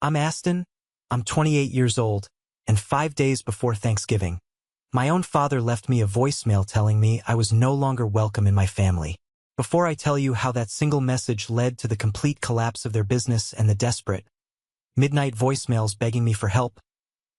I'm Aston. I'm 28 years old, and 5 days before Thanksgiving, my own father left me a voicemail telling me I was no longer welcome in my family. Before I tell you how that single message led to the complete collapse of their business and the desperate, midnight voicemails begging me for help,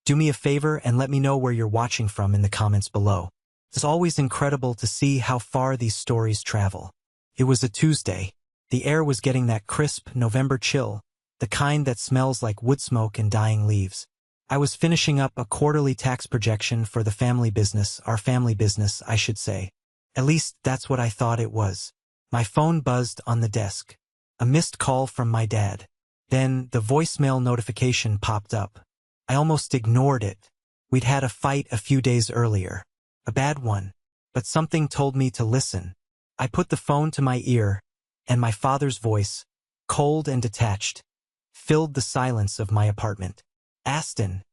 do me a favor and let me know where you're watching from in the comments below. It's always incredible to see how far these stories travel. It was a Tuesday. The air was getting that crisp November chill, the kind that smells like wood smoke and dying leaves. I was finishing up a quarterly tax projection for the family business, our family business, I should say. At least that's what I thought it was. My phone buzzed on the desk. A missed call from my dad. Then the voicemail notification popped up. I almost ignored it. We'd had a fight a few days earlier. A bad one. But something told me to listen. I put the phone to my ear, and my father's voice, cold and detached, filled the silence of my apartment. Aston,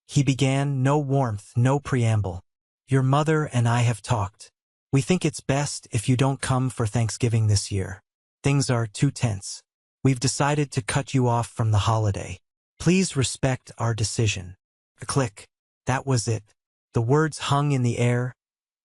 he began, no warmth, no preamble. Your mother and I have talked. We think it's best if you don't come for Thanksgiving this year. Things are too tense. We've decided to cut you off from the holiday. Please respect our decision. A click. That was it. The words hung in the air,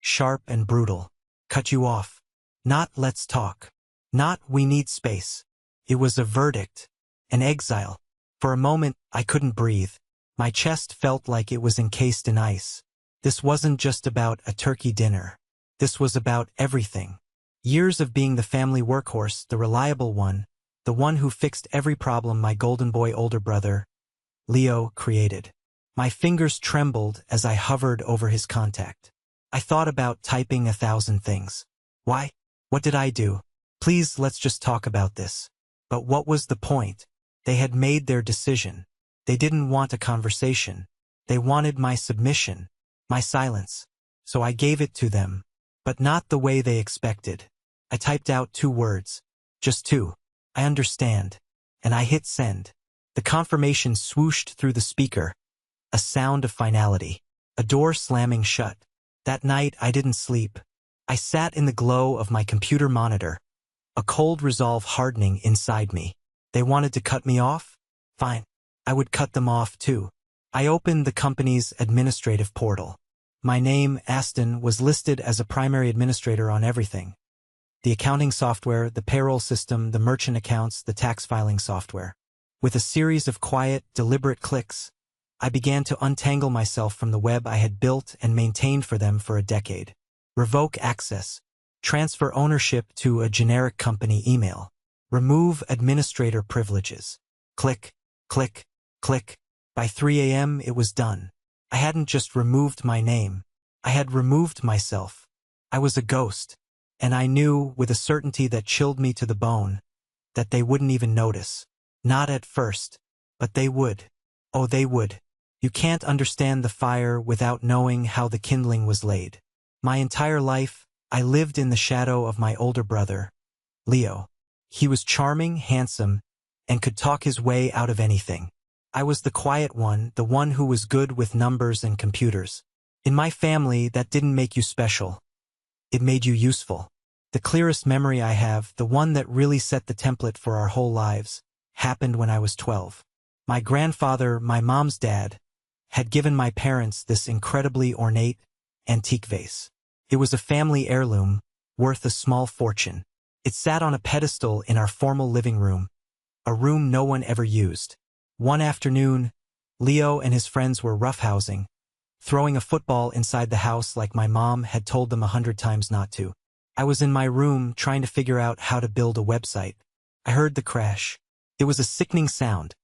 sharp and brutal. Cut you off. Not let's talk. Not we need space. It was a verdict. An exile. For a moment, I couldn't breathe. My chest felt like it was encased in ice. This wasn't just about a turkey dinner. This was about everything. Years of being the family workhorse, the reliable one, the one who fixed every problem my golden boy older brother, Leo, created. My fingers trembled as I hovered over his contact. I thought about typing 1,000 things. Why? What did I do? Please, let's just talk about this. But what was the point? They had made their decision. They didn't want a conversation. They wanted my submission, my silence. So I gave it to them. But not the way they expected. I typed out 2 words. Just 2. I understand. And I hit send. The confirmation swooshed through the speaker. A sound of finality. A door slamming shut. That night I didn't sleep. I sat in the glow of my computer monitor. A cold resolve hardening inside me. They wanted to cut me off? Fine. I would cut them off too. I opened the company's administrative portal. My name, Aston, was listed as a primary administrator on everything. The accounting software, the payroll system, the merchant accounts, the tax filing software. With a series of quiet, deliberate clicks, I began to untangle myself from the web I had built and maintained for them for a decade. Revoke access. Transfer ownership to a generic company email. Remove administrator privileges. Click, click, click. By 3 a.m. it was done. I hadn't just removed my name. I had removed myself. I was a ghost. And I knew, with a certainty that chilled me to the bone, that they wouldn't even notice. Not at first. But they would. Oh, they would. You can't understand the fire without knowing how the kindling was laid. My entire life, I lived in the shadow of my older brother, Leo. He was charming, handsome, and could talk his way out of anything. I was the quiet one, the one who was good with numbers and computers. In my family, that didn't make you special. It made you useful. The clearest memory I have, the one that really set the template for our whole lives, happened when I was 12. My grandfather, my mom's dad, had given my parents this incredibly ornate, antique vase. It was a family heirloom, worth a small fortune. It sat on a pedestal in our formal living room, a room no one ever used. One afternoon, Leo and his friends were roughhousing, throwing a football inside the house like my mom had told them 100 times not to. I was in my room trying to figure out how to build a website. I heard the crash. It was a sickening sound,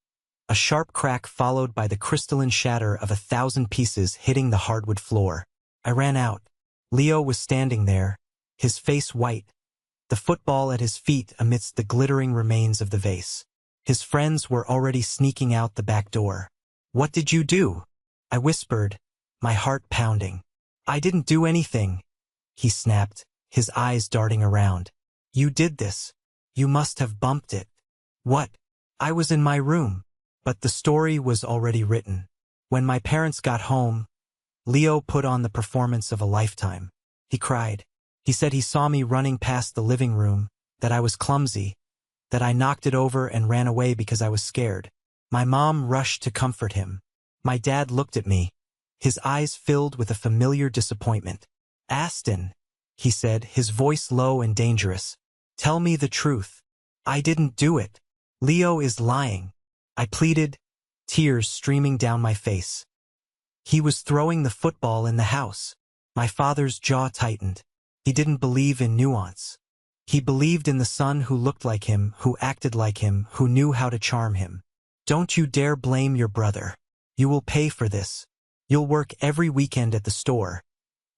a sharp crack followed by the crystalline shatter of 1,000 pieces hitting the hardwood floor. I ran out. Leo was standing there, his face white, the football at his feet amidst the glittering remains of the vase. His friends were already sneaking out the back door. What did you do? I whispered, my heart pounding. I didn't do anything, he snapped, his eyes darting around. You did this. You must have bumped it. What? I was in my room. But the story was already written. When my parents got home, Leo put on the performance of a lifetime. He cried. He said he saw me running past the living room, that I was clumsy, that I knocked it over and ran away because I was scared. My mom rushed to comfort him. My dad looked at me, his eyes filled with a familiar disappointment. "Aston," he said, his voice low and dangerous. "Tell me the truth." "I didn't do it. Leo is lying," I pleaded, tears streaming down my face. "He was throwing the football in the house." My father's jaw tightened. He didn't believe in nuance. He believed in the son who looked like him, who acted like him, who knew how to charm him. "Don't you dare blame your brother. You will pay for this. You'll work every weekend at the store.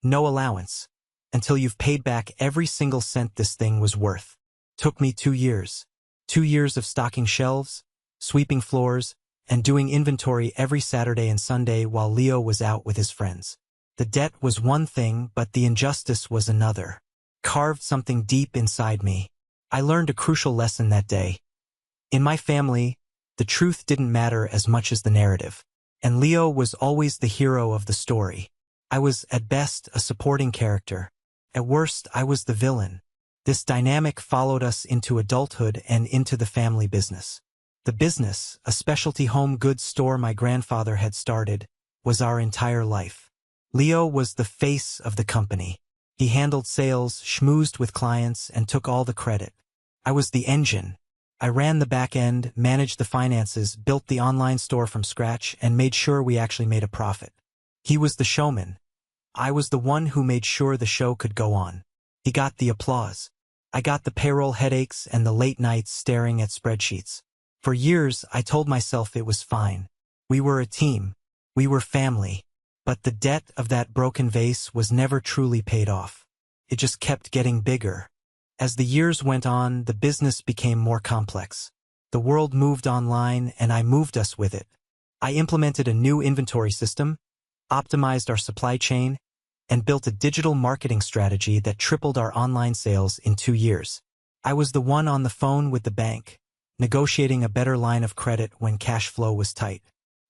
No allowance. Until you've paid back every single cent this thing was worth." Took me 2 years. 2 years of stocking shelves, sweeping floors, and doing inventory every Saturday and Sunday while Leo was out with his friends. The debt was one thing, but the injustice was another. Carved something deep inside me. I learned a crucial lesson that day. In my family, the truth didn't matter as much as the narrative. And Leo was always the hero of the story. I was, at best, a supporting character. At worst, I was the villain. This dynamic followed us into adulthood and into the family business. The business, a specialty home goods store my grandfather had started, was our entire life. Leo was the face of the company. He handled sales, schmoozed with clients, and took all the credit. I was the engine. I ran the back end, managed the finances, built the online store from scratch, and made sure we actually made a profit. He was the showman. I was the one who made sure the show could go on. He got the applause. I got the payroll headaches and the late nights staring at spreadsheets. For years, I told myself it was fine. We were a team. We were family. But the debt of that broken vase was never truly paid off. It just kept getting bigger. As the years went on, the business became more complex. The world moved online, and I moved us with it. I implemented a new inventory system, optimized our supply chain, and built a digital marketing strategy that tripled our online sales in 2 years. I was the one on the phone with the bank, negotiating a better line of credit when cash flow was tight.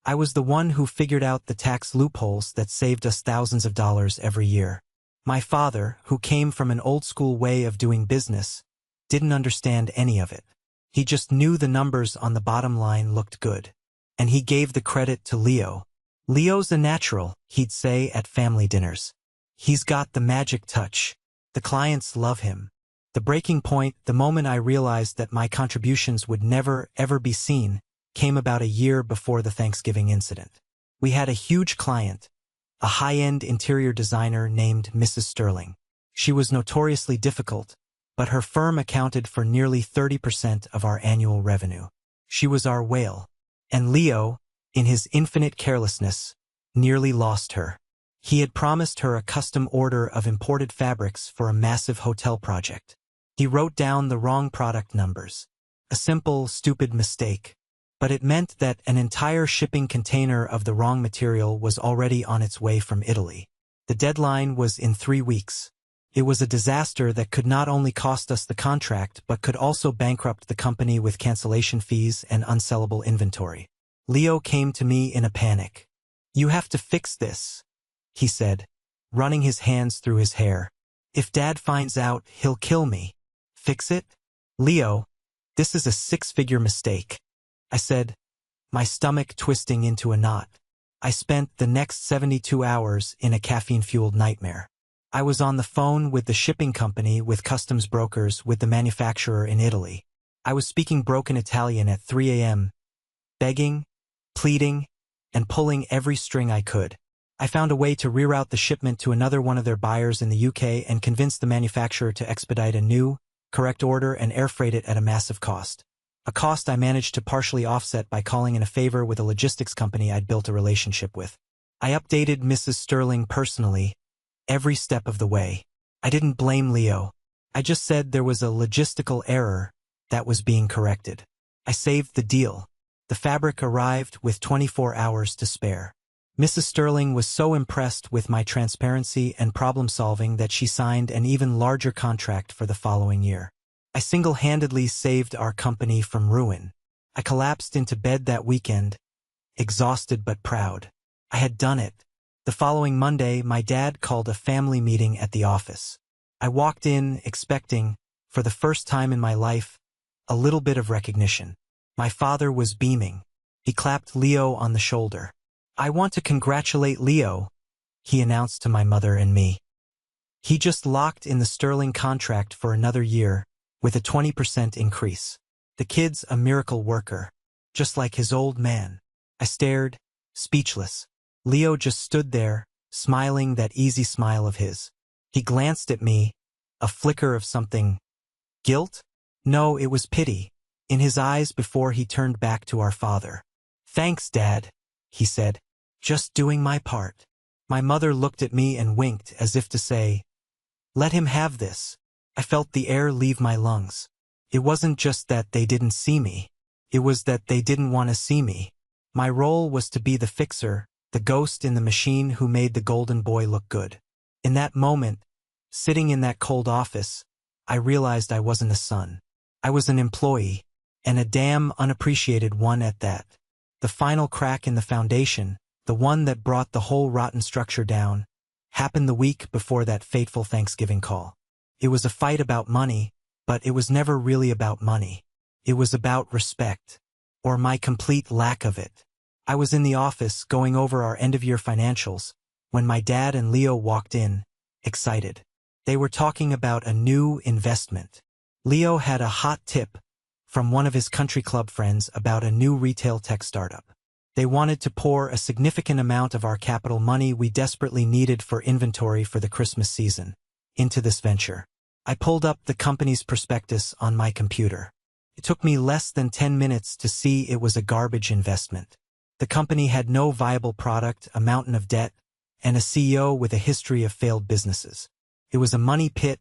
I was the one who figured out the tax loopholes that saved us thousands of dollars every year. My father, who came from an old-school way of doing business, didn't understand any of it. He just knew the numbers on the bottom line looked good. And he gave the credit to Leo. "Leo's a natural," he'd say at family dinners. "He's got the magic touch. The clients love him." The breaking point, the moment I realized that my contributions would never, ever be seen, came about a year before the Thanksgiving incident. We had a huge client, a high-end interior designer named Mrs. Sterling. She was notoriously difficult, but her firm accounted for nearly 30% of our annual revenue. She was our whale, and Leo, in his infinite carelessness, nearly lost her. He had promised her a custom order of imported fabrics for a massive hotel project. He wrote down the wrong product numbers. A simple, stupid mistake. But it meant that an entire shipping container of the wrong material was already on its way from Italy. The deadline was in 3 weeks. It was a disaster that could not only cost us the contract but could also bankrupt the company with cancellation fees and unsellable inventory. Leo came to me in a panic. "You have to fix this," he said, running his hands through his hair. "If Dad finds out, he'll kill me." "Fix it? Leo, this is a 6-figure mistake," I said, my stomach twisting into a knot. I spent the next 72 hours in a caffeine-fueled nightmare. I was on the phone with the shipping company, with customs brokers, with the manufacturer in Italy. I was speaking broken Italian at 3 a.m., begging, pleading, and pulling every string I could. I found a way to reroute the shipment to another one of their buyers in the UK and convinced the manufacturer to expedite a new, correct order and air freight it at a massive cost. A cost I managed to partially offset by calling in a favor with a logistics company I'd built a relationship with. I updated Mrs. Sterling personally, every step of the way. I didn't blame Leo. I just said there was a logistical error that was being corrected. I saved the deal. The fabric arrived with 24 hours to spare. Mrs. Sterling was so impressed with my transparency and problem-solving that she signed an even larger contract for the following year. I single-handedly saved our company from ruin. I collapsed into bed that weekend, exhausted but proud. I had done it. The following Monday, my dad called a family meeting at the office. I walked in, expecting, for the first time in my life, a little bit of recognition. My father was beaming. He clapped Leo on the shoulder. "I want to congratulate Leo," he announced to my mother and me. "He just locked in the sterling contract for another year with a 20% increase. The kid's a miracle worker, just like his old man." I stared, speechless. Leo just stood there, smiling that easy smile of his. He glanced at me, a flicker of something. Guilt? No, it was pity, in his eyes before he turned back to our father. "Thanks, Dad," he said. "Just doing my part." My mother looked at me and winked as if to say, "Let him have this." I felt the air leave my lungs. It wasn't just that they didn't see me. It was that they didn't want to see me. My role was to be the fixer, the ghost in the machine who made the golden boy look good. In that moment, sitting in that cold office, I realized I wasn't a son. I was an employee, and a damn unappreciated one at that. The final crack in the foundation, the one that brought the whole rotten structure down, happened the week before that fateful Thanksgiving call. It was a fight about money, but it was never really about money. It was about respect, or my complete lack of it. I was in the office going over our end-of-year financials when my dad and Leo walked in, excited. They were talking about a new investment. Leo had a hot tip from one of his country club friends about a new retail tech startup. They wanted to pour a significant amount of our capital money we desperately needed for inventory for the Christmas season into this venture. I pulled up the company's prospectus on my computer. It took me less than 10 minutes to see it was a garbage investment. The company had no viable product, a mountain of debt, and a CEO with a history of failed businesses. It was a money pit,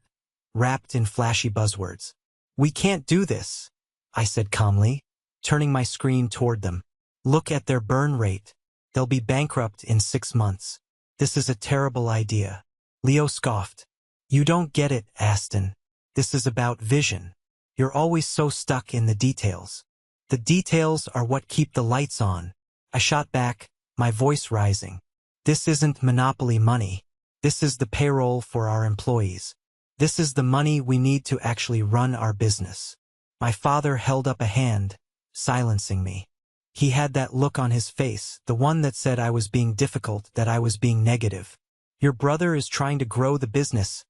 wrapped in flashy buzzwords. "We can't do this," I said calmly, turning my screen toward them. "Look at their burn rate. They'll be bankrupt in 6 months. This is a terrible idea." Leo scoffed. "You don't get it, Aston. This is about vision. You're always so stuck in the details." "The details are what keep the lights on," I shot back, my voice rising. "This isn't monopoly money. This is the payroll for our employees. This is the money we need to actually run our business." My father held up a hand, silencing me. He had that look on his face, the one that said I was being difficult, that I was being negative. "Your brother is trying to grow the business,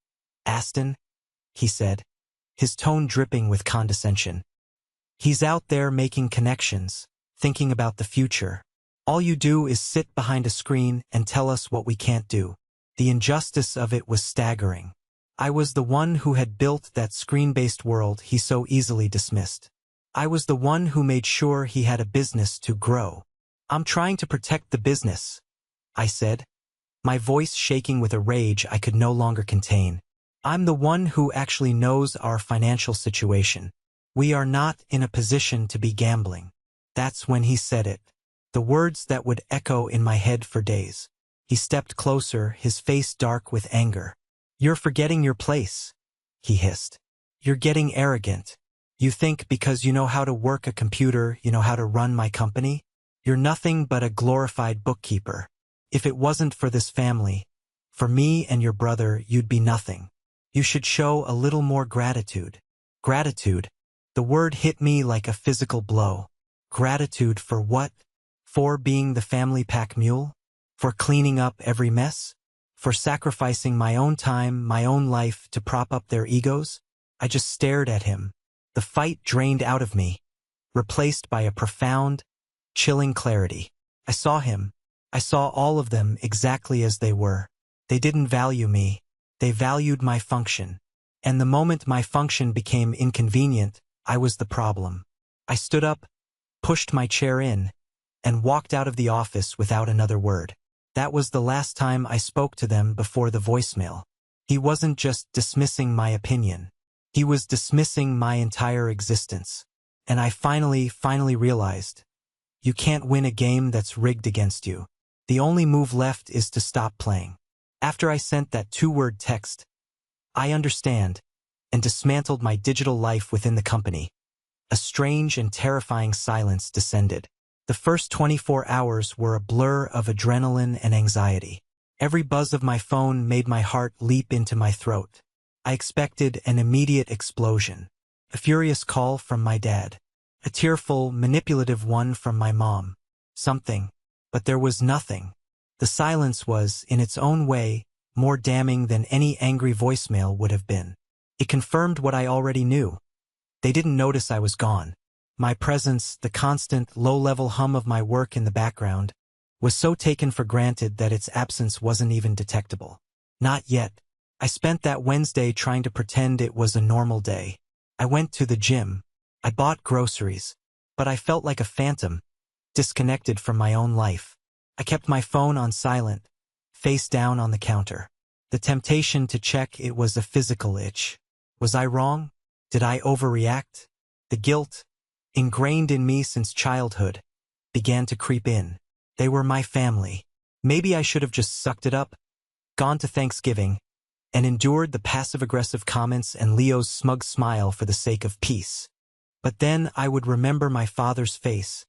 Aston," he said, his tone dripping with condescension. "He's out there making connections, thinking about the future. All you do is sit behind a screen and tell us what we can't do." The injustice of it was staggering. I was the one who had built that screen-based world he so easily dismissed. I was the one who made sure he had a business to grow. "I'm trying to protect the business," I said, my voice shaking with a rage I could no longer contain. "I'm the one who actually knows our financial situation. We are not in a position to be gambling." That's when he said it. The words that would echo in my head for days. He stepped closer, his face dark with anger. "You're forgetting your place," he hissed. "You're getting arrogant. You think because you know how to work a computer, you know how to run my company? You're nothing but a glorified bookkeeper. If it wasn't for this family, for me and your brother, you'd be nothing. You should show a little more gratitude." Gratitude. The word hit me like a physical blow. Gratitude for what? For being the family pack mule? For cleaning up every mess? For sacrificing my own time, my own life to prop up their egos? I just stared at him. The fight drained out of me, replaced by a profound, chilling clarity. I saw him. I saw all of them exactly as they were. They didn't value me. They valued my function. And the moment my function became inconvenient, I was the problem. I stood up, pushed my chair in, and walked out of the office without another word. That was the last time I spoke to them before the voicemail. He wasn't just dismissing my opinion. He was dismissing my entire existence. And I finally realized, you can't win a game that's rigged against you. The only move left is to stop playing. After I sent that 2-word text, "I understand," and dismantled my digital life within the company, a strange and terrifying silence descended. The first 24 hours were a blur of adrenaline and anxiety. Every buzz of my phone made my heart leap into my throat. I expected an immediate explosion. A furious call from my dad. A tearful, manipulative one from my mom. something. But there was nothing. The silence was, in its own way, more damning than any angry voicemail would have been. It confirmed what I already knew. They didn't notice I was gone. My presence, the constant, low-level hum of my work in the background, was so taken for granted that its absence wasn't even detectable. Not yet. I spent that Wednesday trying to pretend it was a normal day. I went to the gym. I bought groceries. But I felt like a phantom, disconnected from my own life. I kept my phone on silent, face down on the counter. The temptation to check it was a physical itch. Was I wrong? Did I overreact? The guilt, ingrained in me since childhood, began to creep in. They were my family. Maybe I should have just sucked it up, gone to Thanksgiving, and endured the passive-aggressive comments and Leo's smug smile for the sake of peace. But then I would remember my father's face,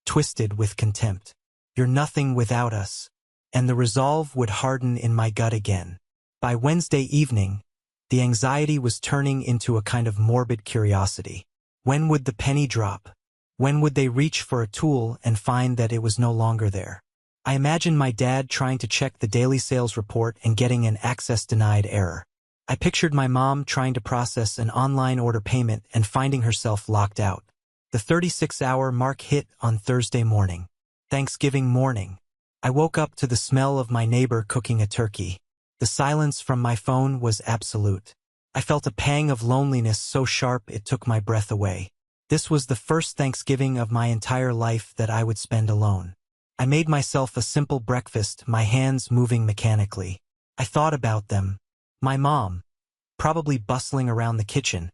twisted with contempt. You're nothing without us. And the resolve would harden in my gut again. By Wednesday evening, the anxiety was turning into a kind of morbid curiosity. When would the penny drop? When would they reach for a tool and find that it was no longer there? I imagined my dad trying to check the daily sales report and getting an access denied error. I pictured my mom trying to process an online order payment and finding herself locked out. The 36-hour mark hit on Thursday morning. Thanksgiving morning. I woke up to the smell of my neighbor cooking a turkey. The silence from my phone was absolute. I felt a pang of loneliness so sharp it took my breath away. This was the first Thanksgiving of my entire life that I would spend alone. I made myself a simple breakfast, my hands moving mechanically. I thought about them. My mom, probably bustling around the kitchen,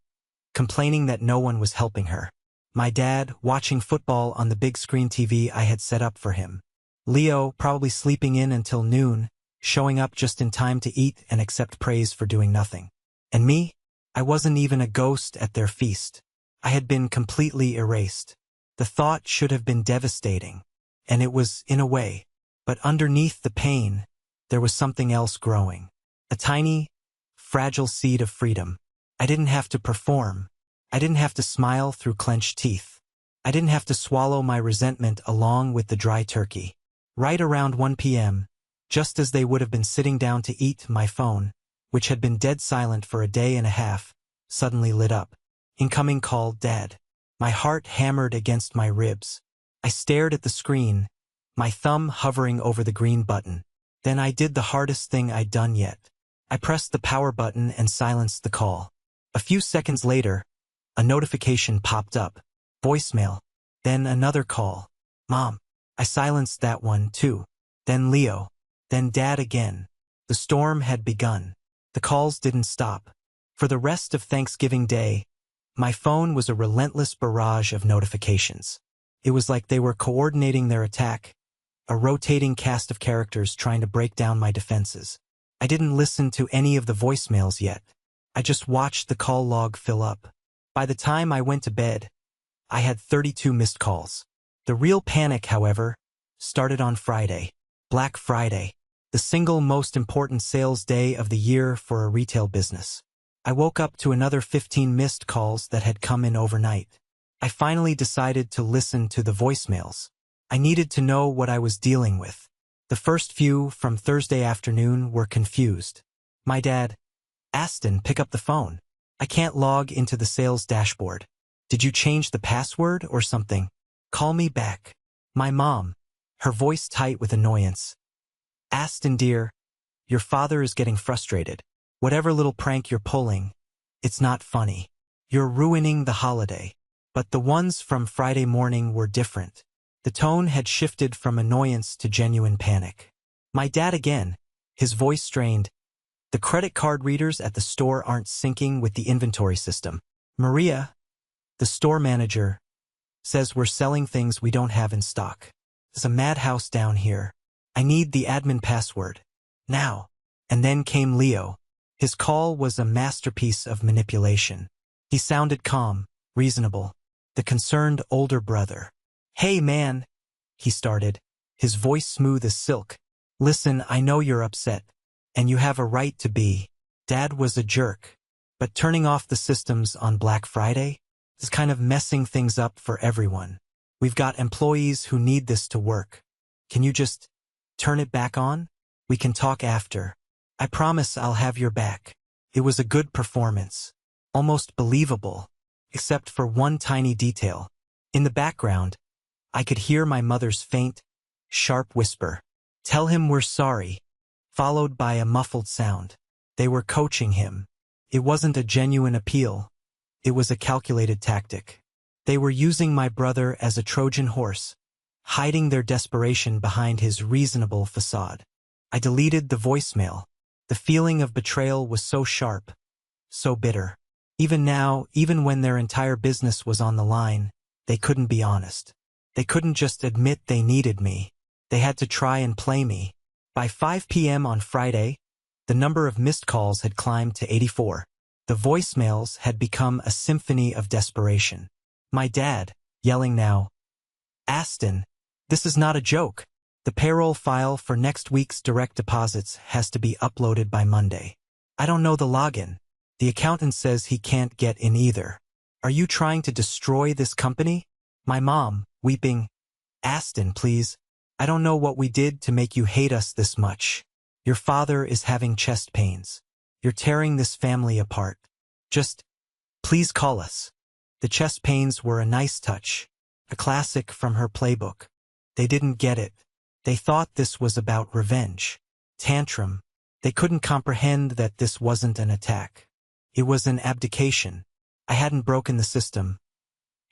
complaining that no one was helping her. My dad, watching football on the big screen TV I had set up for him. Leo, probably sleeping in until noon, showing up just in time to eat and accept praise for doing nothing. And me? I wasn't even a ghost at their feast. I had been completely erased. The thought should have been devastating. And it was, in a way. But underneath the pain, there was something else growing. A tiny, fragile seed of freedom. I didn't have to perform. I didn't have to smile through clenched teeth. I didn't have to swallow my resentment along with the dry turkey. Right around 1 p.m., just as they would have been sitting down to eat, my phone, which had been dead silent for a day and a half, suddenly lit up. Incoming call, Dad. My heart hammered against my ribs. I stared at the screen, my thumb hovering over the green button. Then I did the hardest thing I'd done yet. I pressed the power button and silenced the call. A few seconds later, a notification popped up. Voicemail. Then another call. Mom. I silenced that one too. Then Leo. Then Dad again. The storm had begun. The calls didn't stop. For the rest of Thanksgiving Day, my phone was a relentless barrage of notifications. It was like they were coordinating their attack, a rotating cast of characters trying to break down my defenses. I didn't listen to any of the voicemails yet. I just watched the call log fill up. By the time I went to bed, I had 32 missed calls. The real panic, however, started on Friday. Black Friday, the single most important sales day of the year for a retail business. I woke up to another 15 missed calls that had come in overnight. I finally decided to listen to the voicemails. I needed to know what I was dealing with. The first few from Thursday afternoon were confused. My dad, Aston, pick up the phone. I can't log into the sales dashboard. Did you change the password or something? Call me back. My mom, her voice tight with annoyance. Aston, dear, your father is getting frustrated. Whatever little prank you're pulling, it's not funny. You're ruining the holiday. But the ones from Friday morning were different. The tone had shifted from annoyance to genuine panic. My dad again, his voice strained. The credit card readers at the store aren't syncing with the inventory system. Maria, the store manager, says we're selling things we don't have in stock. There's a madhouse down here. I need the admin password. Now. And then came Leo. His call was a masterpiece of manipulation. He sounded calm, reasonable. The concerned older brother. Hey man, he started, his voice smooth as silk. Listen, I know you're upset, and you have a right to be. Dad was a jerk. But turning off the systems on Black Friday is kind of messing things up for everyone. We've got employees who need this to work. Can you just turn it back on? We can talk after. I promise I'll have your back. It was a good performance. Almost believable. Except for one tiny detail. In the background, I could hear my mother's faint, sharp whisper. Tell him we're sorry. Followed by a muffled sound. They were coaching him. It wasn't a genuine appeal. It was a calculated tactic. They were using my brother as a Trojan horse, hiding their desperation behind his reasonable facade. I deleted the voicemail. The feeling of betrayal was so sharp, so bitter. Even now, even when their entire business was on the line, they couldn't be honest. They couldn't just admit they needed me. They had to try and play me. By 5 p.m. on Friday, the number of missed calls had climbed to 84. The voicemails had become a symphony of desperation. My dad, yelling now, Aston, this is not a joke. The payroll file for next week's direct deposits has to be uploaded by Monday. I don't know the login. The accountant says he can't get in either. Are you trying to destroy this company? My mom, weeping, Aston, please. I don't know what we did to make you hate us this much. Your father is having chest pains. You're tearing this family apart. Just, please call us. The chest pains were a nice touch, a classic from her playbook. They didn't get it. They thought this was about revenge. Tantrum. They couldn't comprehend that this wasn't an attack. It was an abdication. I hadn't broken the system.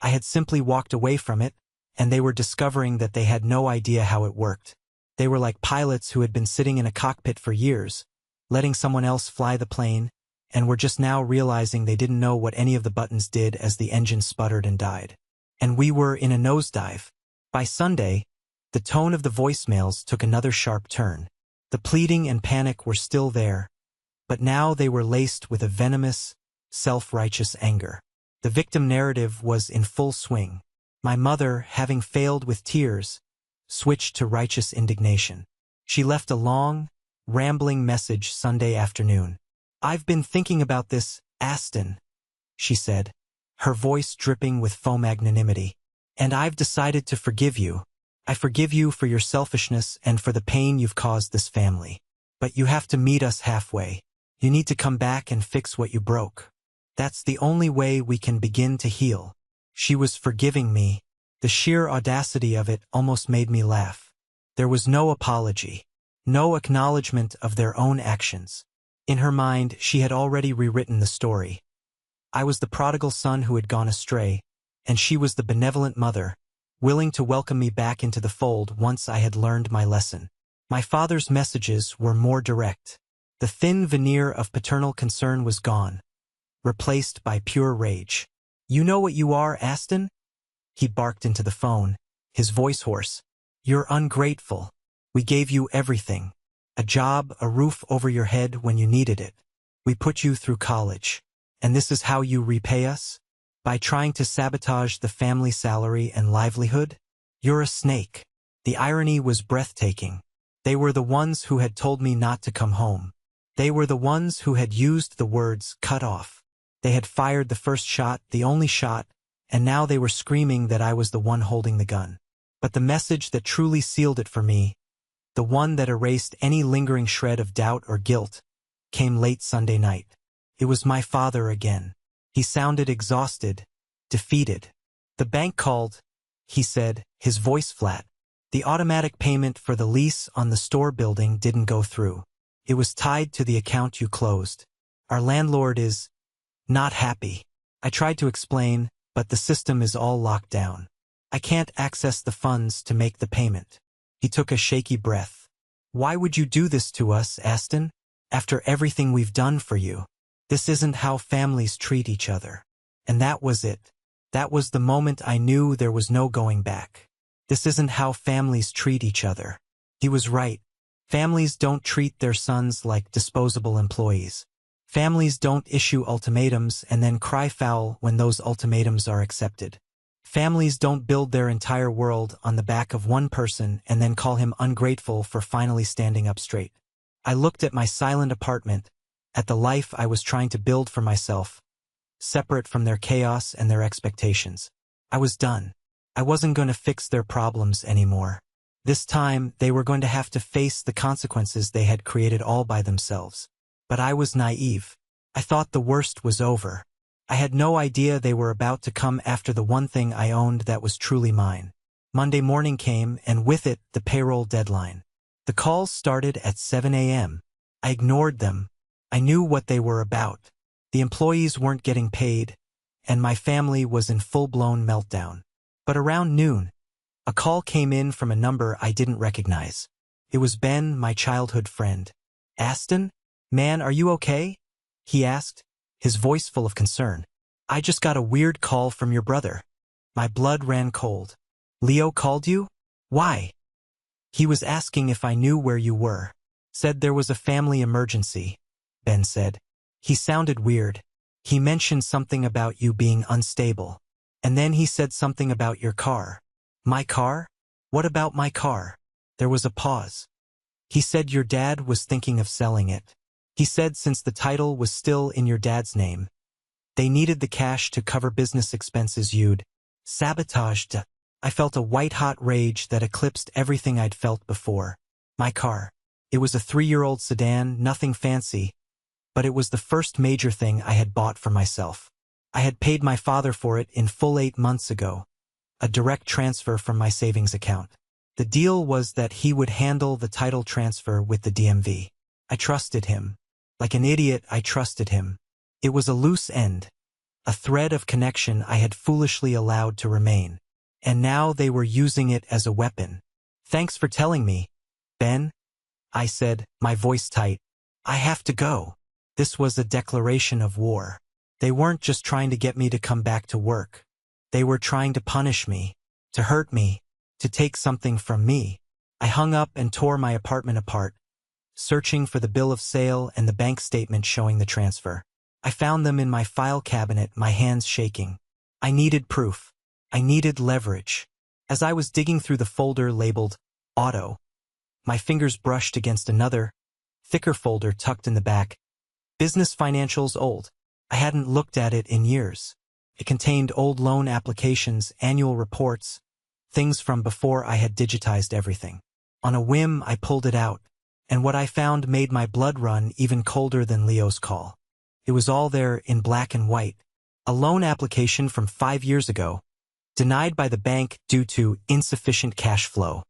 I had simply walked away from it, and they were discovering that they had no idea how it worked. They were like pilots who had been sitting in a cockpit for years, letting someone else fly the plane, and were just now realizing they didn't know what any of the buttons did as the engine sputtered and died. And we were in a nosedive. By Sunday, the tone of the voicemails took another sharp turn. The pleading and panic were still there, but now they were laced with a venomous, self-righteous anger. The victim narrative was in full swing. My mother, having failed with tears, switched to righteous indignation. She left a long, rambling message Sunday afternoon. I've been thinking about this, Aston, she said, her voice dripping with faux magnanimity. And I've decided to forgive you. I forgive you for your selfishness and for the pain you've caused this family. But you have to meet us halfway. You need to come back and fix what you broke. That's the only way we can begin to heal. She was forgiving me. The sheer audacity of it almost made me laugh. There was no apology, no acknowledgement of their own actions. In her mind, she had already rewritten the story. I was the prodigal son who had gone astray, and she was the benevolent mother, willing to welcome me back into the fold once I had learned my lesson. My father's messages were more direct. The thin veneer of paternal concern was gone, replaced by pure rage. You know what you are, Aston? He barked into the phone, his voice hoarse. You're ungrateful. We gave you everything. A job, a roof over your head when you needed it. We put you through college. And this is how you repay us? By trying to sabotage the family salary and livelihood? You're a snake. The irony was breathtaking. They were the ones who had told me not to come home. They were the ones who had used the words cut off. They had fired the first shot, the only shot, and now they were screaming that I was the one holding the gun. But the message that truly sealed it for me, the one that erased any lingering shred of doubt or guilt, came late Sunday night. It was my father again. He sounded exhausted, defeated. The bank called, he said, his voice flat. The automatic payment for the lease on the store building didn't go through. It was tied to the account you closed. Our landlord is not happy. I tried to explain, but the system is all locked down. I can't access the funds to make the payment. He took a shaky breath. Why would you do this to us, Aston? After everything we've done for you. This isn't how families treat each other. And that was it. That was the moment I knew there was no going back. This isn't how families treat each other. He was right. Families don't treat their sons like disposable employees. Families don't issue ultimatums and then cry foul when those ultimatums are accepted. Families don't build their entire world on the back of one person and then call him ungrateful for finally standing up straight. I looked at my silent apartment, at the life I was trying to build for myself, separate from their chaos and their expectations. I was done. I wasn't going to fix their problems anymore. This time, they were going to have to face the consequences they had created all by themselves. But I was naive. I thought the worst was over. I had no idea they were about to come after the one thing I owned that was truly mine. Monday morning came, and with it, the payroll deadline. The calls started at 7 a.m. I ignored them. I knew what they were about. The employees weren't getting paid, and my family was in full-blown meltdown. But around noon, a call came in from a number I didn't recognize. It was Ben, my childhood friend. "Aston? Man, are you okay?" he asked, his voice full of concern. "I just got a weird call from your brother." My blood ran cold. "Leo called you? Why?" "He was asking if I knew where you were. Said there was a family emergency," Ben said. "He sounded weird. He mentioned something about you being unstable. And then he said something about your car." "My car? What about my car?" There was a pause. "He said your dad was thinking of selling it. He said since the title was still in your dad's name, they needed the cash to cover business expenses you'd sabotaged." I felt a white-hot rage that eclipsed everything I'd felt before. My car. It was a 3-year-old sedan, nothing fancy, but it was the first major thing I had bought for myself. I had paid my father for it in full 8 months ago, a direct transfer from my savings account. The deal was that he would handle the title transfer with the DMV. I trusted him. Like an idiot, I trusted him. It was a loose end, a thread of connection I had foolishly allowed to remain. And now they were using it as a weapon. "Thanks for telling me, Ben," I said, my voice tight. "I have to go." This was a declaration of war. They weren't just trying to get me to come back to work. They were trying to punish me, to hurt me, to take something from me. I hung up and tore my apartment apart, searching for the bill of sale and the bank statement showing the transfer. I found them in my file cabinet, my hands shaking. I needed proof. I needed leverage. As I was digging through the folder labeled Auto, my fingers brushed against another, thicker folder tucked in the back. Business financials old. I hadn't looked at it in years. It contained old loan applications, annual reports, things from before I had digitized everything. On a whim, I pulled it out, and what I found made my blood run even colder than Leo's call. It was all there in black and white. A loan application from 5 years ago, denied by the bank due to insufficient cash flow.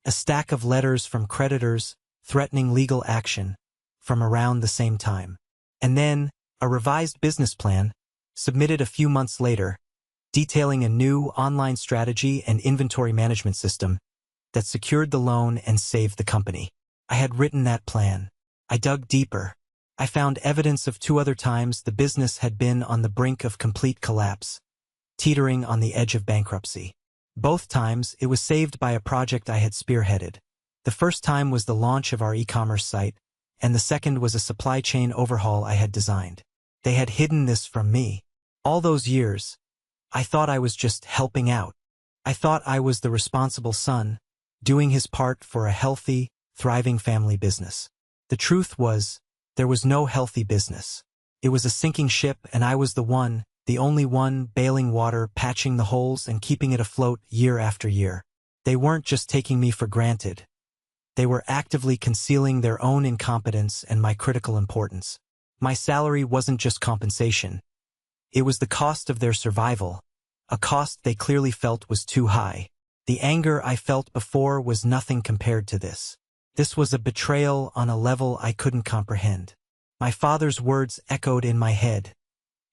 A stack of letters from creditors threatening legal action from around the same time. And then, a revised business plan, submitted a few months later, detailing a new online strategy and inventory management system that secured the loan and saved the company. I had written that plan. I dug deeper. I found evidence of 2 other times the business had been on the brink of complete collapse, teetering on the edge of bankruptcy. Both times, it was saved by a project I had spearheaded. The first time was the launch of our e-commerce site, and the second was a supply chain overhaul I had designed. They had hidden this from me. All those years, I thought I was just helping out. I thought I was the responsible son, doing his part for a healthy, thriving family business. The truth was, there was no healthy business. It was a sinking ship, and I was the only one, bailing water, patching the holes, and keeping it afloat year after year. They weren't just taking me for granted. They were actively concealing their own incompetence and my critical importance. My salary wasn't just compensation. It was the cost of their survival, a cost they clearly felt was too high. The anger I felt before was nothing compared to this. This was a betrayal on a level I couldn't comprehend. My father's words echoed in my head.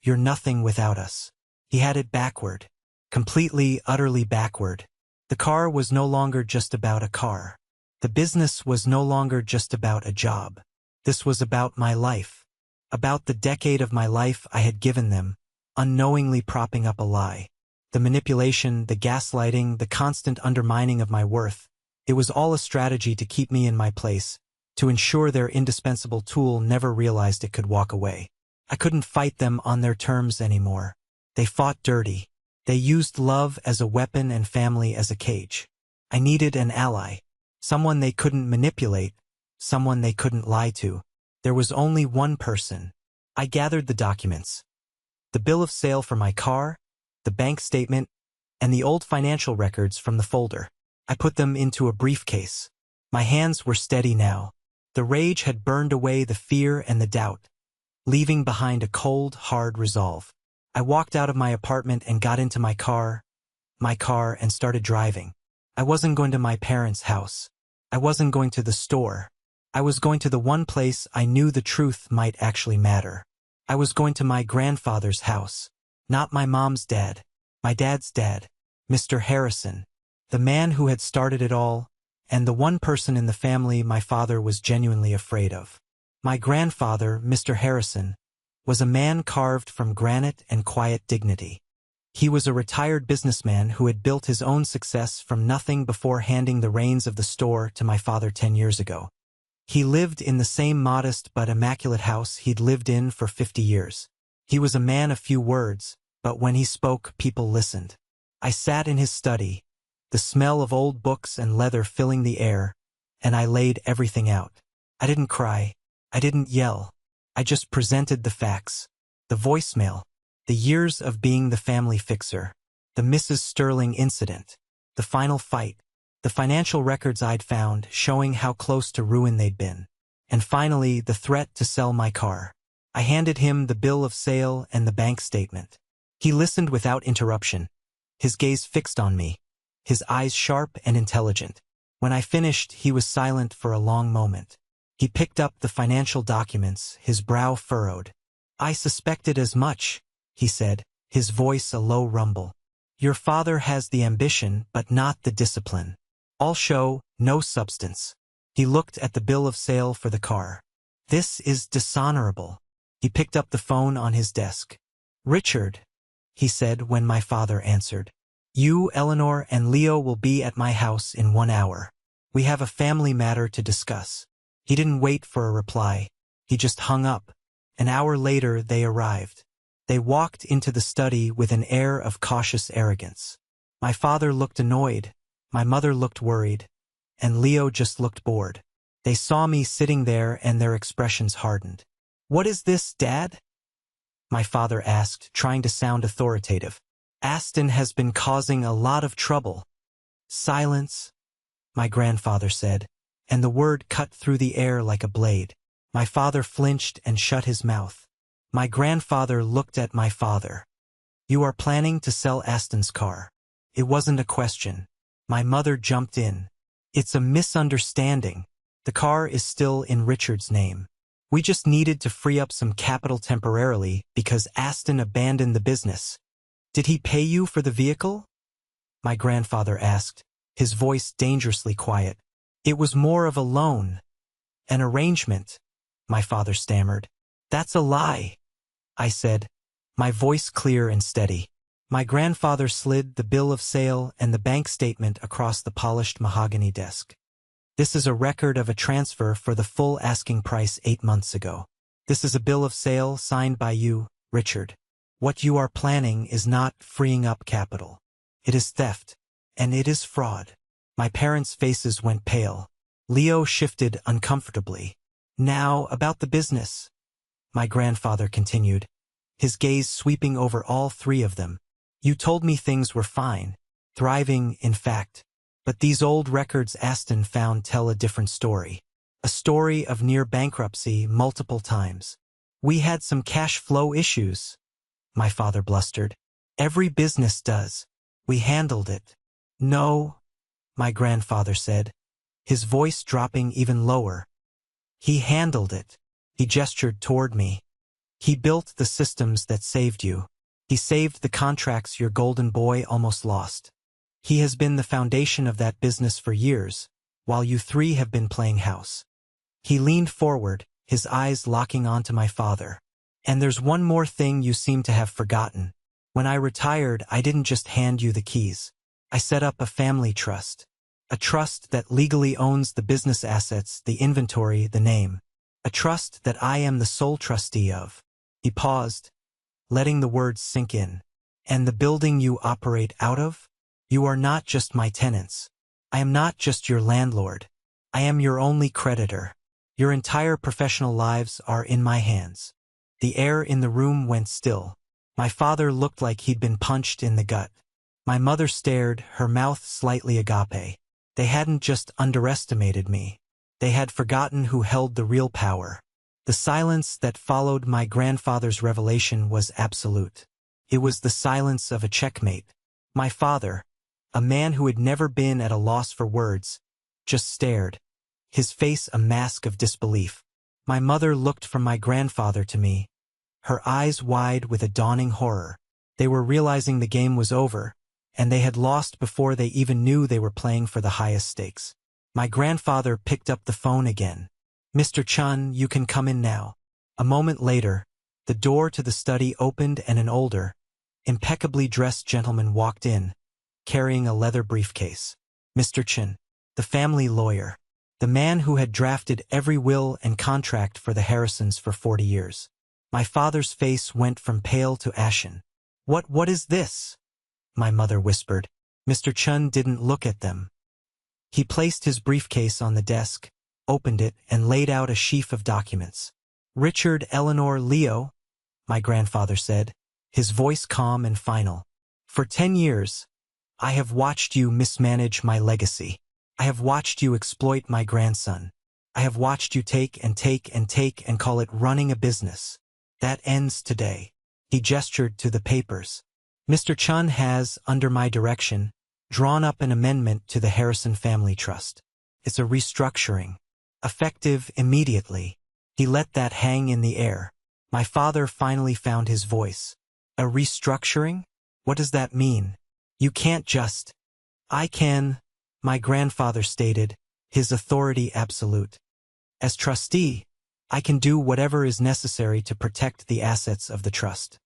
"You're nothing without us." He had it backward. Completely, utterly backward. The car was no longer just about a car. The business was no longer just about a job. This was about my life. About the decade of my life I had given them, unknowingly propping up a lie. The manipulation, the gaslighting, the constant undermining of my worth. It was all a strategy to keep me in my place, to ensure their indispensable tool never realized it could walk away. I couldn't fight them on their terms anymore. They fought dirty. They used love as a weapon and family as a cage. I needed an ally. Someone they couldn't manipulate. Someone they couldn't lie to. There was only one person. I gathered the documents. The bill of sale for my car, the bank statement, and the old financial records from the folder. I put them into a briefcase. My hands were steady now. The rage had burned away the fear and the doubt, leaving behind a cold, hard resolve. I walked out of my apartment and got into my car and started driving. I wasn't going to my parents' house. I wasn't going to the store. I was going to the one place I knew the truth might actually matter. I was going to my grandfather's house. Not my mom's dad. My dad's dad. Mr. Harrison. The man who had started it all, and the one person in the family my father was genuinely afraid of. My grandfather, Mr. Harrison, was a man carved from granite and quiet dignity. He was a retired businessman who had built his own success from nothing before handing the reins of the store to my father 10 years ago. He lived in the same modest but immaculate house he'd lived in for 50 years. He was a man of few words, but when he spoke, people listened. I sat in his study, the smell of old books and leather filling the air, and I laid everything out. I didn't cry. I didn't yell. I just presented the facts. The voicemail, the years of being the family fixer, the Mrs. Sterling incident, the final fight, the financial records I'd found showing how close to ruin they'd been, and finally the threat to sell my car. I handed him the bill of sale and the bank statement. He listened without interruption, his gaze fixed on me, his eyes sharp and intelligent. When I finished, he was silent for a long moment. He picked up the financial documents, his brow furrowed. "I suspected as much," he said, his voice a low rumble. "Your father has the ambition, but not the discipline. All show, no substance." He looked at the bill of sale for the car. "This is dishonorable." He picked up the phone on his desk. "Richard," he said when my father answered. "You, Eleanor, and Leo will be at my house in 1 hour. We have a family matter to discuss." He didn't wait for a reply. He just hung up. An hour later, they arrived. They walked into the study with an air of cautious arrogance. My father looked annoyed, my mother looked worried, and Leo just looked bored. They saw me sitting there and their expressions hardened. "What is this, Dad?" my father asked, trying to sound authoritative. "Aston has been causing a lot of trouble." "Silence," my grandfather said, and the word cut through the air like a blade. My father flinched and shut his mouth. My grandfather looked at my father. "You are planning to sell Aston's car." It wasn't a question. My mother jumped in. "It's a misunderstanding. The car is still in Richard's name. We just needed to free up some capital temporarily because Aston abandoned the business." "Did he pay you for the vehicle?" my grandfather asked, his voice dangerously quiet. "It was more of a loan. An arrangement," my father stammered. "That's a lie," I said, my voice clear and steady. My grandfather slid the bill of sale and the bank statement across the polished mahogany desk. "This is a record of a transfer for the full asking price 8 months ago. This is a bill of sale signed by you, Richard. What you are planning is not freeing up capital. It is theft, and it is fraud." My parents' faces went pale. Leo shifted uncomfortably. "Now, about the business," my grandfather continued, his gaze sweeping over all 3 of them. "You told me things were fine, thriving, in fact. But these old records Aston found tell a different story. A story of near bankruptcy multiple times. We had some cash flow issues," my father blustered. "Every business does. We handled it." "No," my grandfather said, his voice dropping even lower. "He handled it." He gestured toward me. "He built the systems that saved you. He saved the contracts your golden boy almost lost. He has been the foundation of that business for years, while you 3 have been playing house." He leaned forward, his eyes locking onto my father. "And there's one more thing you seem to have forgotten. When I retired, I didn't just hand you the keys. I set up a family trust. A trust that legally owns the business assets, the inventory, the name. A trust that I am the sole trustee of." He paused, letting the words sink in. "And the building you operate out of? You are not just my tenants. I am not just your landlord. I am your only creditor. Your entire professional lives are in my hands." The air in the room went still. My father looked like he'd been punched in the gut. My mother stared, her mouth slightly agape. They hadn't just underestimated me. They had forgotten who held the real power. The silence that followed my grandfather's revelation was absolute. It was the silence of a checkmate. My father, a man who had never been at a loss for words, just stared, his face a mask of disbelief. My mother looked from my grandfather to me, her eyes wide with a dawning horror. They were realizing the game was over, and they had lost before they even knew they were playing for the highest stakes. My grandfather picked up the phone again. "Mr. Chun, you can come in now." A moment later, the door to the study opened and an older, impeccably dressed gentleman walked in, carrying a leather briefcase. Mr. Chun, the family lawyer, the man who had drafted every will and contract for the Harrisons for 40 years. My father's face went from pale to ashen. What is this?" my mother whispered. Mr. Chun didn't look at them. He placed his briefcase on the desk, opened it, and laid out a sheaf of documents. "Richard, Eleanor, Leo," my grandfather said, his voice calm and final. "For 10 years, I have watched you mismanage my legacy. I have watched you exploit my grandson. I have watched you take and take and take and call it running a business. That ends today." He gestured to the papers. "Mr. Chun has, under my direction, drawn up an amendment to the Harrison Family Trust. It's a restructuring, effective immediately." He let that hang in the air. My father finally found his voice. "A restructuring? What does that mean? You can't just—" "I can," my grandfather stated, his authority absolute. "As trustee, I can do whatever is necessary to protect the assets of the trust.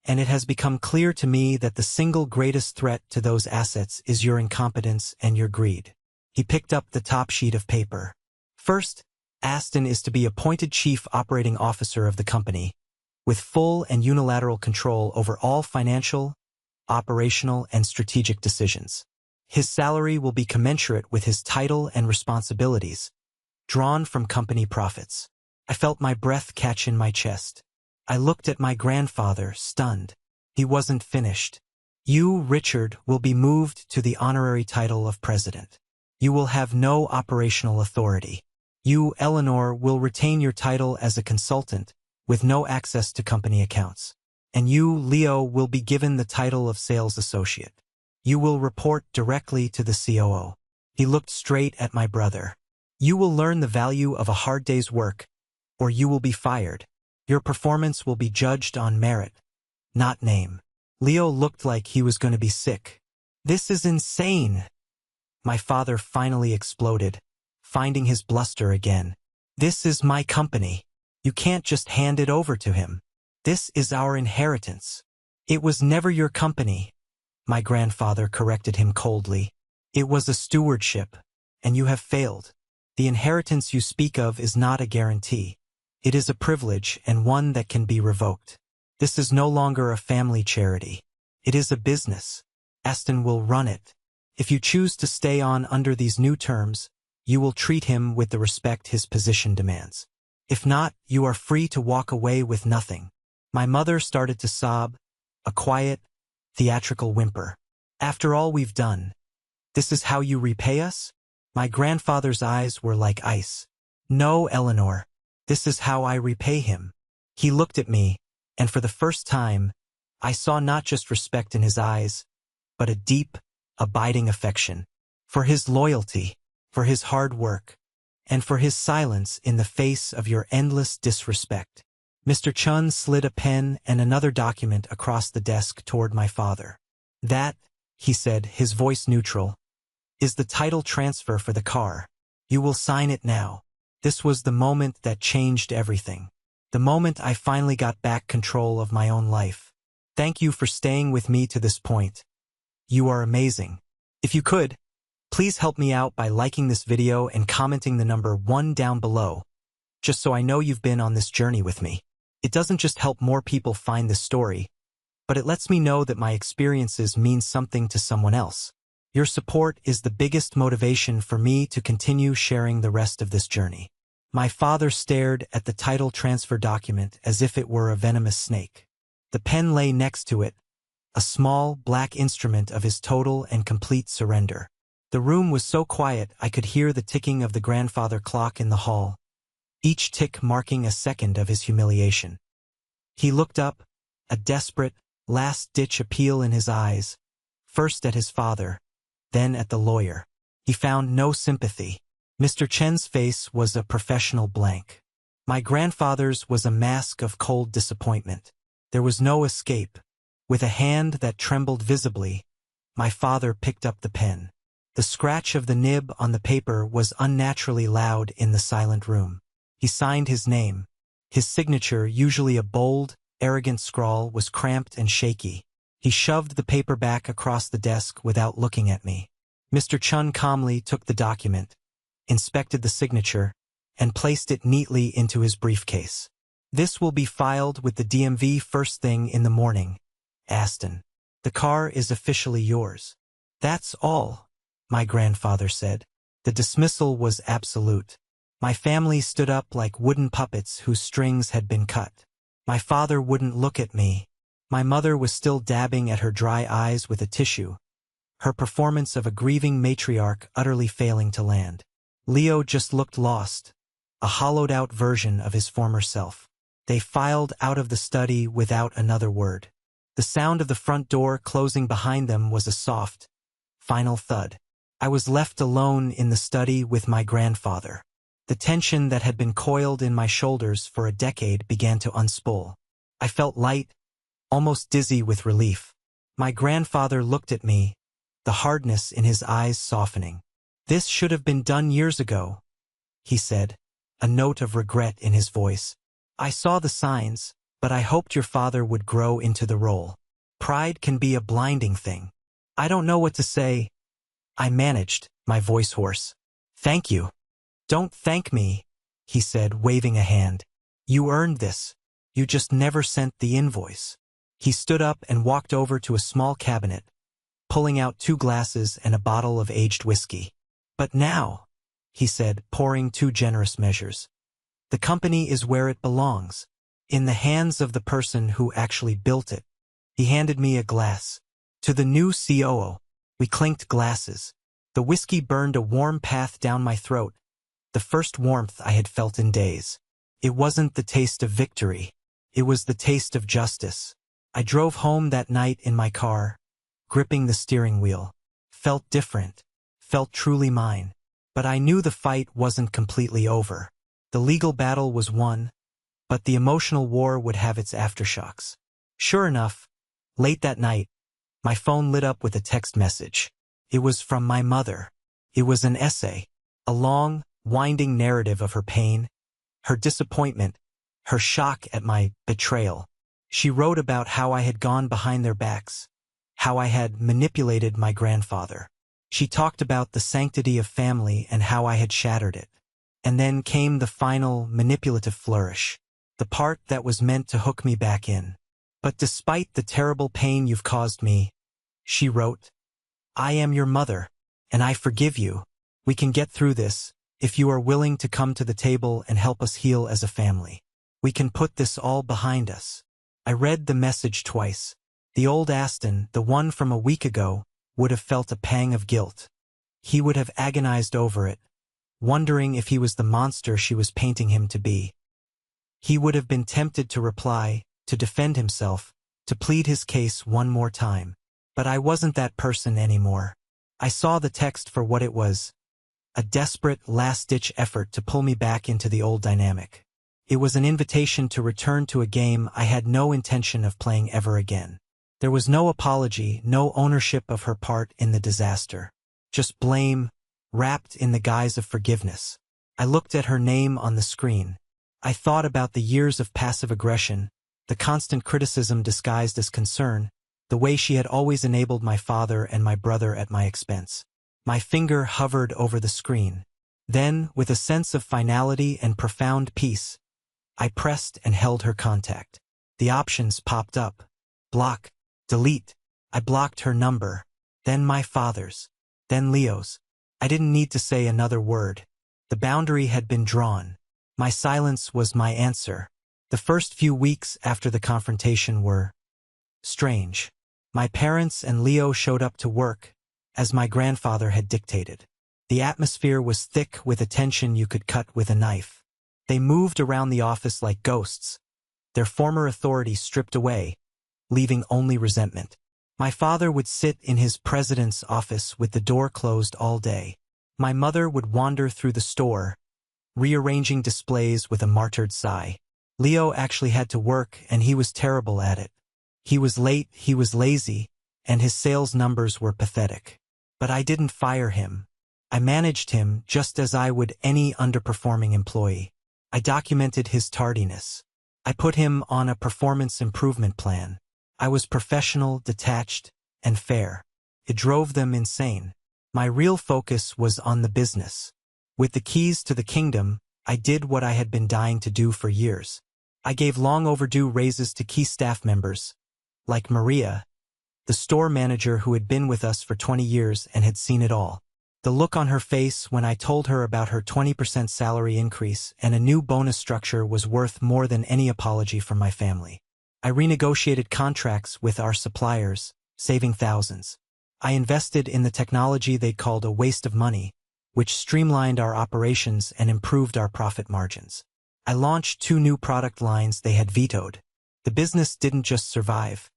And it has become clear to me that the single greatest threat to those assets is your incompetence and your greed." He picked up the top sheet of paper. "First, Aston is to be appointed Chief Operating Officer of the company, with full and unilateral control over all financial, operational, and strategic decisions. His salary will be commensurate with his title and responsibilities, drawn from company profits." I felt my breath catch in my chest. I looked at my grandfather, stunned. He wasn't finished. "You, Richard, will be moved to the honorary title of President. You will have no operational authority. You, Eleanor, will retain your title as a consultant, with no access to company accounts. And you, Leo, will be given the title of Sales Associate. You will report directly to the COO." He looked straight at my brother. "You will learn the value of a hard day's work, or you will be fired. Your performance will be judged on merit, not name." Leo looked like he was going to be sick. "This is insane!" My father finally exploded, finding his bluster again. "This is my company. You can't just hand it over to him. This is our inheritance." "It was never your company," my grandfather corrected him coldly. "It was a stewardship, and you have failed. The inheritance you speak of is not a guarantee. It is a privilege and one that can be revoked. This is no longer a family charity. It is a business. Aston will run it. If you choose to stay on under these new terms, you will treat him with the respect his position demands. If not, you are free to walk away with nothing." My mother started to sob, a quiet, theatrical whimper. "After all we've done, this is how you repay us?" My grandfather's eyes were like ice. "No, Eleanor. This is how I repay him." He looked at me, and for the first time, I saw not just respect in his eyes, but a deep, abiding affection. For his loyalty, for his hard work, and for his silence in the face of your endless disrespect. Mr. Chun slid a pen and another document across the desk toward my father. "That," he said, his voice neutral, "is the title transfer for the car. You will sign it now." This was the moment that changed everything. The moment I finally got back control of my own life. "Thank you for staying with me to this point. You are amazing. If you could, please help me out by liking this video and commenting the number 1 down below, just so I know you've been on this journey with me. It doesn't just help more people find this story, but it lets me know that my experiences mean something to someone else. Your support is the biggest motivation for me to continue sharing the rest of this journey." My father stared at the title transfer document as if it were a venomous snake. The pen lay next to it, a small, black instrument of his total and complete surrender. The room was so quiet I could hear the ticking of the grandfather clock in the hall, each tick marking a second of his humiliation. He looked up, a desperate, last-ditch appeal in his eyes, first at his father, then at the lawyer. He found no sympathy. Mr. Chen's face was a professional blank. My grandfather's was a mask of cold disappointment. There was no escape. With a hand that trembled visibly, my father picked up the pen. The scratch of the nib on the paper was unnaturally loud in the silent room. He signed his name. His signature, usually a bold, arrogant scrawl, was cramped and shaky. He shoved the paper back across the desk without looking at me. Mr. Chun calmly took the document, inspected the signature, and placed it neatly into his briefcase. "This will be filed with the DMV first thing in the morning, Aston. The car is officially yours." "That's all," my grandfather said. The dismissal was absolute. My family stood up like wooden puppets whose strings had been cut. My father wouldn't look at me. My mother was still dabbing at her dry eyes with a tissue, her performance of a grieving matriarch utterly failing to land. Leo just looked lost, a hollowed-out version of his former self. They filed out of the study without another word. The sound of the front door closing behind them was a soft, final thud. I was left alone in the study with my grandfather. The tension that had been coiled in my shoulders for a decade began to unspool. I felt light, almost dizzy with relief. My grandfather looked at me, the hardness in his eyes softening. "This should have been done years ago," he said, a note of regret in his voice. "I saw the signs, but I hoped your father would grow into the role. Pride can be a blinding thing." "I don't know what to say," I managed, my voice hoarse. "Thank you." "Don't thank me," he said, waving a hand. "You earned this. You just never sent the invoice." He stood up and walked over to a small cabinet, pulling out 2 glasses and a bottle of aged whiskey. "But now," he said, pouring 2 generous measures, "the company is where it belongs, in the hands of the person who actually built it." He handed me a glass. "To the new COO." We clinked glasses. The whiskey burned a warm path down my throat, the first warmth I had felt in days. It wasn't the taste of victory. It was the taste of justice. I drove home that night in my car, gripping the steering wheel. Felt different. Felt truly mine. But I knew the fight wasn't completely over. The legal battle was won, but the emotional war would have its aftershocks. Sure enough, late that night, my phone lit up with a text message. It was from my mother. It was an essay, a long, winding narrative of her pain, her disappointment, her shock at my betrayal. She wrote about how I had gone behind their backs, how I had manipulated my grandfather. She talked about the sanctity of family and how I had shattered it. And then came the final manipulative flourish, the part that was meant to hook me back in. "But despite the terrible pain you've caused me," she wrote, "I am your mother, and I forgive you. We can get through this, if you are willing to come to the table and help us heal as a family. We can put this all behind us." I read the message twice. The old Aston, the one from a week ago, would have felt a pang of guilt. He would have agonized over it, wondering if he was the monster she was painting him to be. He would have been tempted to reply, to defend himself, to plead his case one more time. But I wasn't that person anymore. I saw the text for what it was, a desperate, last-ditch effort to pull me back into the old dynamic. It was an invitation to return to a game I had no intention of playing ever again. There was no apology, no ownership of her part in the disaster. Just blame, wrapped in the guise of forgiveness. I looked at her name on the screen. I thought about the years of passive aggression, the constant criticism disguised as concern, the way she had always enabled my father and my brother at my expense. My finger hovered over the screen. Then, with a sense of finality and profound peace, I pressed and held her contact. The options popped up. Block. Delete. I blocked her number. Then my father's. Then Leo's. I didn't need to say another word. The boundary had been drawn. My silence was my answer. The first few weeks after the confrontation were strange. My parents and Leo showed up to work, as my grandfather had dictated. The atmosphere was thick with attention you could cut with a knife. They moved around the office like ghosts, their former authority stripped away, leaving only resentment. My father would sit in his president's office with the door closed all day. My mother would wander through the store, rearranging displays with a martyred sigh. Leo actually had to work, and he was terrible at it. He was late, he was lazy, and his sales numbers were pathetic. But I didn't fire him. I managed him just as I would any underperforming employee. I documented his tardiness. I put him on a performance improvement plan. I was professional, detached, and fair. It drove them insane. My real focus was on the business. With the keys to the kingdom, I did what I had been dying to do for years. I gave long overdue raises to key staff members, like Maria, the store manager who had been with us for 20 years and had seen it all. The look on her face when I told her about her 20% salary increase and a new bonus structure was worth more than any apology from my family. I renegotiated contracts with our suppliers, saving thousands. I invested in the technology they called a waste of money, which streamlined our operations and improved our profit margins. I launched 2 new product lines they had vetoed. The business didn't just survive.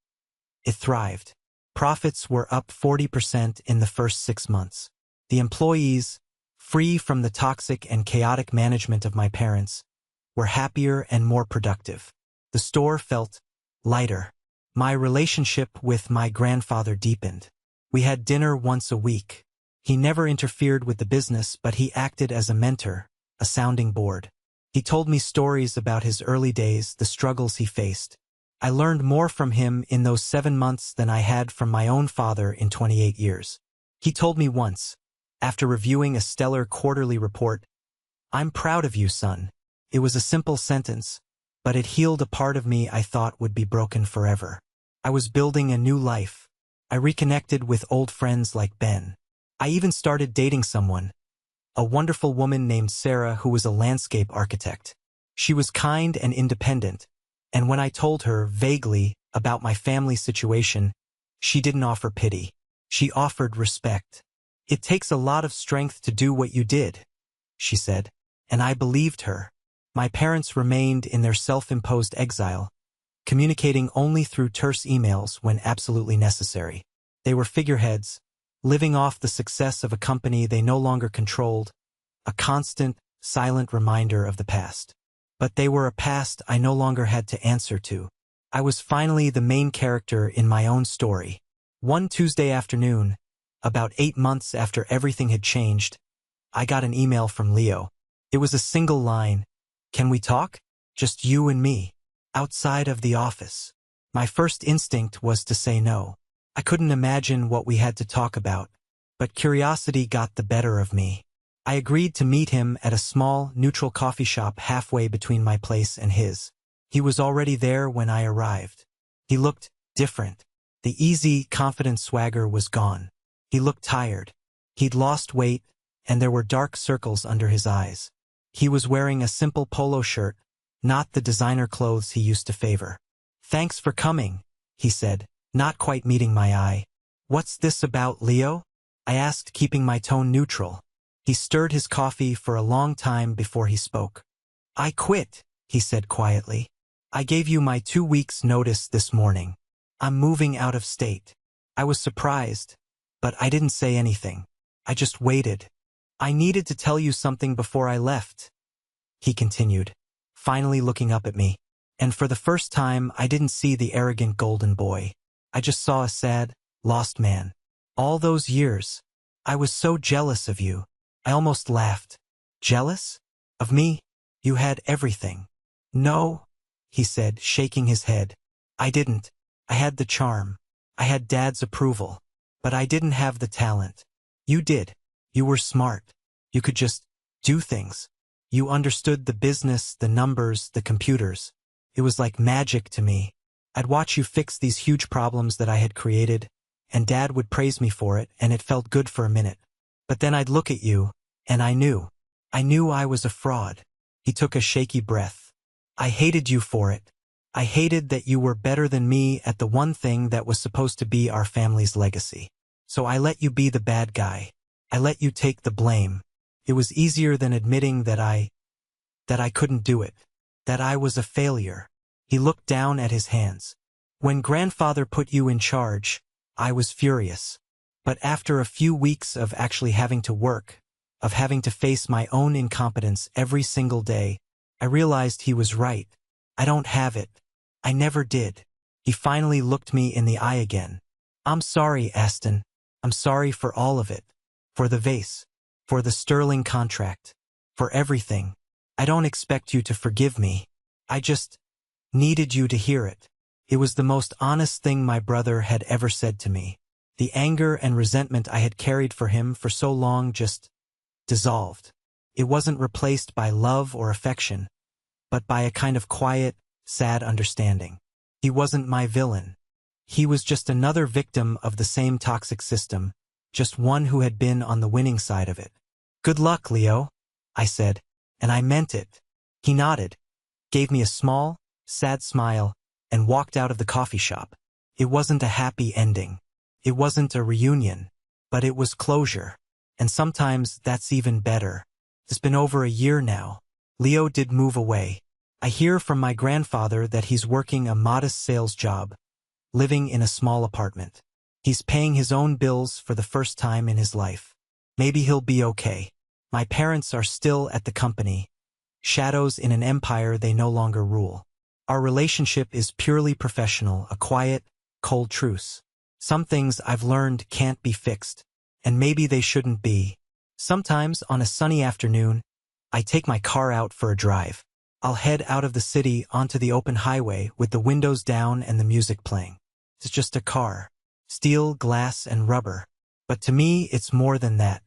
It thrived. Profits were up 40% in the first 6 months. The employees, free from the toxic and chaotic management of my parents, were happier and more productive. The store felt lighter. My relationship with my grandfather deepened. We had dinner once a week. He never interfered with the business, but he acted as a mentor, a sounding board. He told me stories about his early days, the struggles he faced. I learned more from him in those 7 months than I had from my own father in 28 years. He told me once, after reviewing a stellar quarterly report, "I'm proud of you, son." It was a simple sentence, but it healed a part of me I thought would be broken forever. I was building a new life. I reconnected with old friends like Ben. I even started dating someone, a wonderful woman named Sarah who was a landscape architect. She was kind and independent, and when I told her, vaguely, about my family situation, she didn't offer pity. She offered respect. "It takes a lot of strength to do what you did," she said, and I believed her. My parents remained in their self-imposed exile, communicating only through terse emails when absolutely necessary. They were figureheads, living off the success of a company they no longer controlled, a constant, silent reminder of the past. But they were a past I no longer had to answer to. I was finally the main character in my own story. One Tuesday afternoon, about 8 months after everything had changed, I got an email from Leo. It was a single line, "Can we talk? Just you and me, outside of the office." My first instinct was to say no. I couldn't imagine what we had to talk about, but curiosity got the better of me. I agreed to meet him at a small, neutral coffee shop halfway between my place and his. He was already there when I arrived. He looked different. The easy, confident swagger was gone. He looked tired. He'd lost weight, and there were dark circles under his eyes. He was wearing a simple polo shirt, not the designer clothes he used to favor. "Thanks for coming," he said, not quite meeting my eye. "What's this about, Leo?" I asked, keeping my tone neutral. He stirred his coffee for a long time before he spoke. "I quit," he said quietly. "I gave you my 2 weeks' notice this morning. I'm moving out of state." I was surprised, but I didn't say anything. I just waited. "I needed to tell you something before I left," he continued, finally looking up at me. And for the first time, I didn't see the arrogant golden boy. I just saw a sad, lost man. "All those years, I was so jealous of you." I almost laughed. "Jealous? Of me? You had everything." "No," he said, shaking his head. "I didn't. I had the charm. I had Dad's approval. But I didn't have the talent. You did. You were smart. You could just do things. You understood the business, the numbers, the computers. It was like magic to me. I'd watch you fix these huge problems that I had created, and Dad would praise me for it, and it felt good for a minute. But then I'd look at you, and I knew I was a fraud." He took a shaky breath. "I hated you for it. I hated that you were better than me at the one thing that was supposed to be our family's legacy. So I let you be the bad guy. I let you take the blame. It was easier than admitting that I couldn't do it, that I was a failure. He looked down at his hands. When grandfather put you in charge, I was furious. But after a few weeks of actually having to work, of having to face my own incompetence every single day, I realized he was right. I don't have it. I never did. He finally looked me in the eye again. I'm sorry, Aston. I'm sorry for all of it. For the vase. For the sterling contract. For everything. I don't expect you to forgive me. I just needed you to hear it. It was the most honest thing my brother had ever said to me. The anger and resentment I had carried for him for so long just dissolved. It wasn't replaced by love or affection, but by a kind of quiet, sad understanding. He wasn't my villain. He was just another victim of the same toxic system, just one who had been on the winning side of it. Good luck, Leo, I said, and I meant it. He nodded, gave me a small, sad smile, and walked out of the coffee shop. It wasn't a happy ending. It wasn't a reunion, but it was closure. And sometimes that's even better. It's been over a year now. Leo did move away. I hear from my grandfather that he's working a modest sales job, living in a small apartment. He's paying his own bills for the first time in his life. Maybe he'll be okay. My parents are still at the company, shadows in an empire they no longer rule. Our relationship is purely professional, a quiet, cold truce. Some things I've learned can't be fixed, and maybe they shouldn't be. Sometimes, on a sunny afternoon, I take my car out for a drive. I'll head out of the city onto the open highway with the windows down and the music playing. It's just a car. Steel, glass, and rubber. But to me, it's more than that.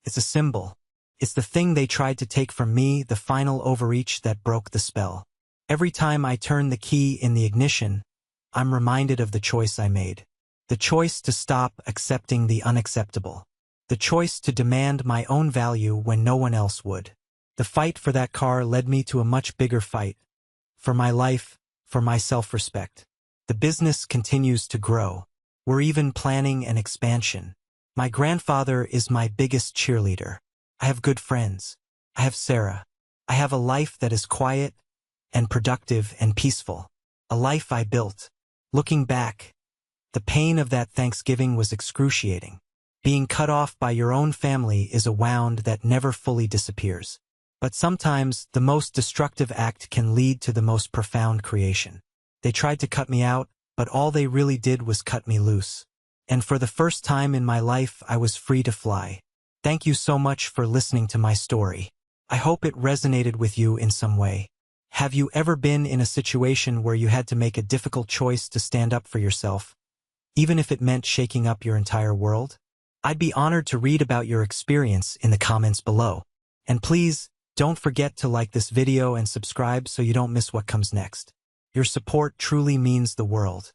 It's a symbol. It's the thing they tried to take from me, the final overreach that broke the spell. Every time I turn the key in the ignition, I'm reminded of the choice I made. The choice to stop accepting the unacceptable. The choice to demand my own value when no one else would. The fight for that car led me to a much bigger fight. For my life, for my self-respect. The business continues to grow. We're even planning an expansion. My grandfather is my biggest cheerleader. I have good friends. I have Sarah. I have a life that is quiet and productive and peaceful. A life I built. Looking back, the pain of that Thanksgiving was excruciating. Being cut off by your own family is a wound that never fully disappears. But sometimes the most destructive act can lead to the most profound creation. They tried to cut me out, but all they really did was cut me loose. And for the first time in my life, I was free to fly. Thank you so much for listening to my story. I hope it resonated with you in some way. Have you ever been in a situation where you had to make a difficult choice to stand up for yourself, even if it meant shaking up your entire world? I'd be honored to read about your experience in the comments below. And please, don't forget to like this video and subscribe so you don't miss what comes next. Your support truly means the world.